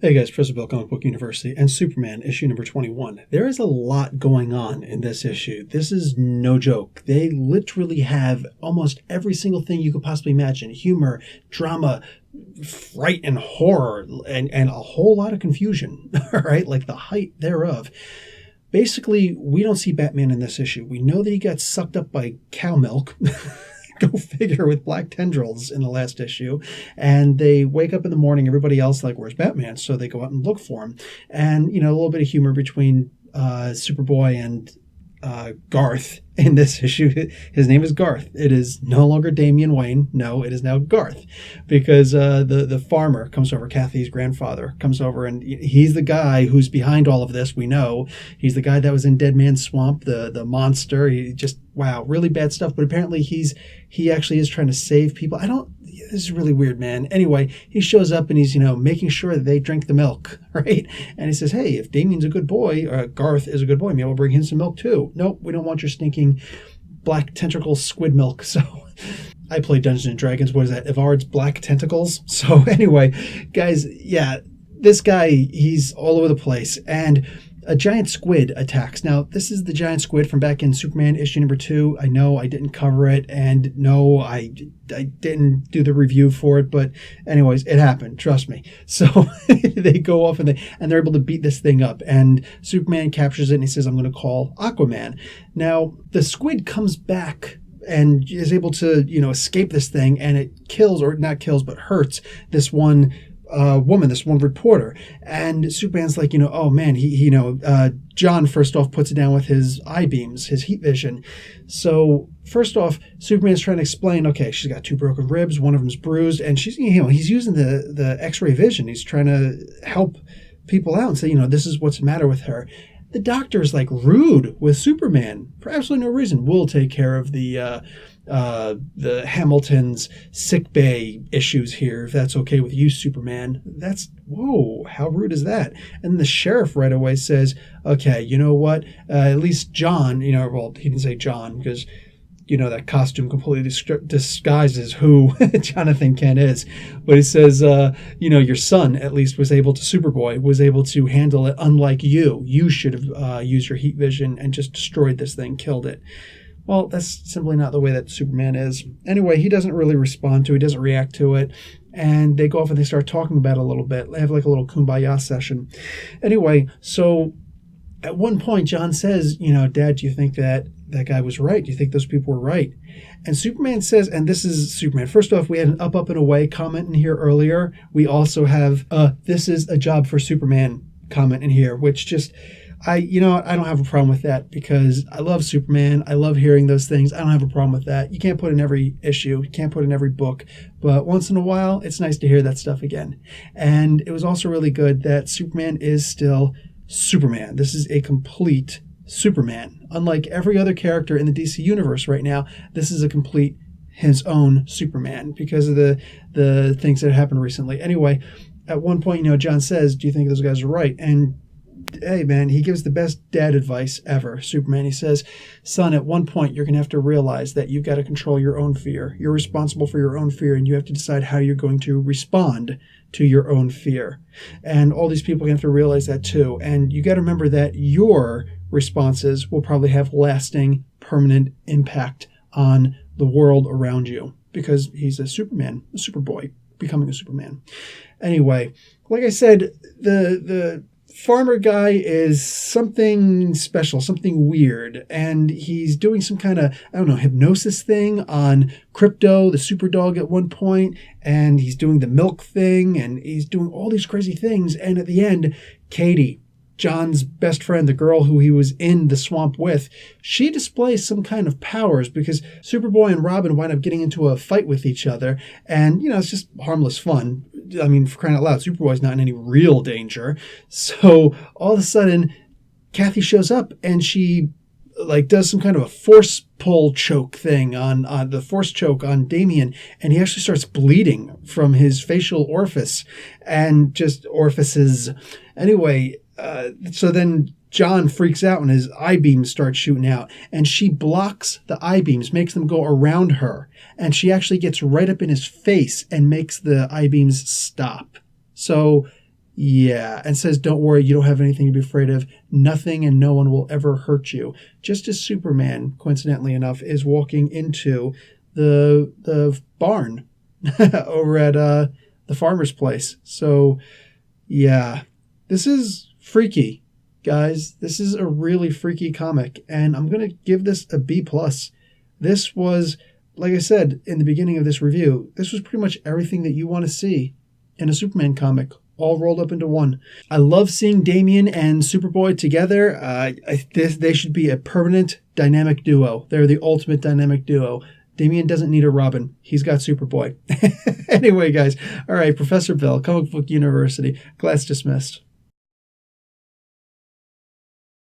Hey guys, Professor Bill, Comic Book University, and Superman, issue number 21. There is a lot going on in this issue. This is no joke. They literally have almost every single thing you could possibly imagine. Humor, drama, fright, and horror, and a whole lot of confusion, all right? Like the height thereof. Basically, we don't see Batman in this issue. We know that he got sucked up by cow milk. Go figure, with black tendrils in the last issue. And they wake up in the morning, everybody else like, where's Batman? So they go out and look for him. And, you know, a little bit of humor between Superboy and Garth in this issue. His name is Garth. It is no longer Damian Wayne. No, it is now Garth, because the farmer comes over, Kathy's grandfather comes over, and he's the guy who's behind all of this. We know he's the guy that was in Dead Man's Swamp, the monster. He just, wow, really bad stuff. But apparently he actually is trying to save people. This is really weird, man. Anyway, he shows up and he's, making sure that they drink the milk, right? And he says, hey, if Damien's a good boy, or Garth is a good boy, maybe we'll bring him some milk too. Nope, we don't want your stinking black tentacle squid milk. So I play Dungeons and Dragons. What is that? Evard's Black Tentacles. So anyway, guys, yeah, this guy, he's all over the place. And a giant squid attacks. Now, this is the giant squid from back in Superman issue number 2. I know I didn't cover it, and no, I didn't do the review for it, but anyways, it happened. Trust me. So they go off and they're able to beat this thing up, and Superman captures it, and he says, I'm going to call Aquaman. Now, the squid comes back and is able to, escape this thing, and it kills, or not kills, but hurts this one woman, this one reporter. And Superman's like, oh man, John first off puts it down with his eye beams, his heat vision. So first off, Superman's trying to explain, okay, she's got 2 broken ribs, one of them's bruised, and she's, he's using the X-ray vision. He's trying to help people out and say, this is what's the matter with her. The doctor is like rude with Superman for absolutely no reason. We'll take care of the Hamilton's sick bay issues here, if that's okay with you, Superman. That's, whoa, how rude is that? And the sheriff right away says, okay, you know what? At least John, well, he didn't say John because, that costume completely disguises who Jonathan Kent is. But he says, your son at least Superboy was able to handle it, unlike you. You should have used your heat vision and just destroyed this thing, killed it. Well, that's simply not the way that Superman is. Anyway, he doesn't really respond to it. He doesn't react to it. And they go off and they start talking about it a little bit. They have like a little kumbaya session. Anyway, so at one point, John says, Dad, do you think that guy was right? Do you think those people were right? And Superman says, and this is Superman. First off, we had an up and away comment in here earlier. We also have, this is a job for Superman comment in here, which just... I don't have a problem with that because I love Superman. I love hearing those things. I don't have a problem with that. You can't put in every issue. You can't put in every book. But once in a while, it's nice to hear that stuff again. And it was also really good that Superman is still Superman. This is a complete Superman. Unlike every other character in the DC universe right now, this is a complete his own Superman because of the things that happened recently. Anyway, at one point, John says, do you think those guys are right? And hey, man, he gives the best dad advice ever, Superman. He says, son, at one point, you're going to have to realize that you've got to control your own fear. You're responsible for your own fear, and you have to decide how you're going to respond to your own fear. And all these people have to realize that too. And you got to remember that your responses will probably have lasting, permanent impact on the world around you because he's a Superman, a Superboy, becoming a Superman. Anyway, like I said, the farmer guy is something special, something weird, and he's doing some kind of, hypnosis thing on Crypto, the super dog at one point, and he's doing the milk thing, and he's doing all these crazy things, and at the end, Katie, John's best friend, the girl who he was in the swamp with, she displays some kind of powers because Superboy and Robin wind up getting into a fight with each other, and, it's just harmless fun. I mean, for crying out loud, Superboy's not in any real danger. So all of a sudden, Kathy shows up and she does some kind of a force pull choke thing on the force choke on Damian, and he actually starts bleeding from his facial orifice and just orifices. Anyway, so then John freaks out and his eye beams start shooting out, and she blocks the eye beams, makes them go around her, and she actually gets right up in his face and makes the eye beams stop. So Yeah, and says, don't worry, you don't have anything to be afraid of. Nothing and no one will ever hurt you. Just as Superman, coincidentally enough, is walking into the barn over at the farmer's place. So, yeah, this is freaky, guys. This is a really freaky comic, and I'm going to give this a B+. This was, like I said in the beginning of this review, this was pretty much everything that you want to see in a Superman comic, all rolled up into one. I love seeing Damian and Superboy together. They should be a permanent dynamic duo. They're the ultimate dynamic duo. Damian doesn't need a Robin. He's got Superboy. Anyway, guys. All right, Professor Bill, Comic Book University. Class dismissed.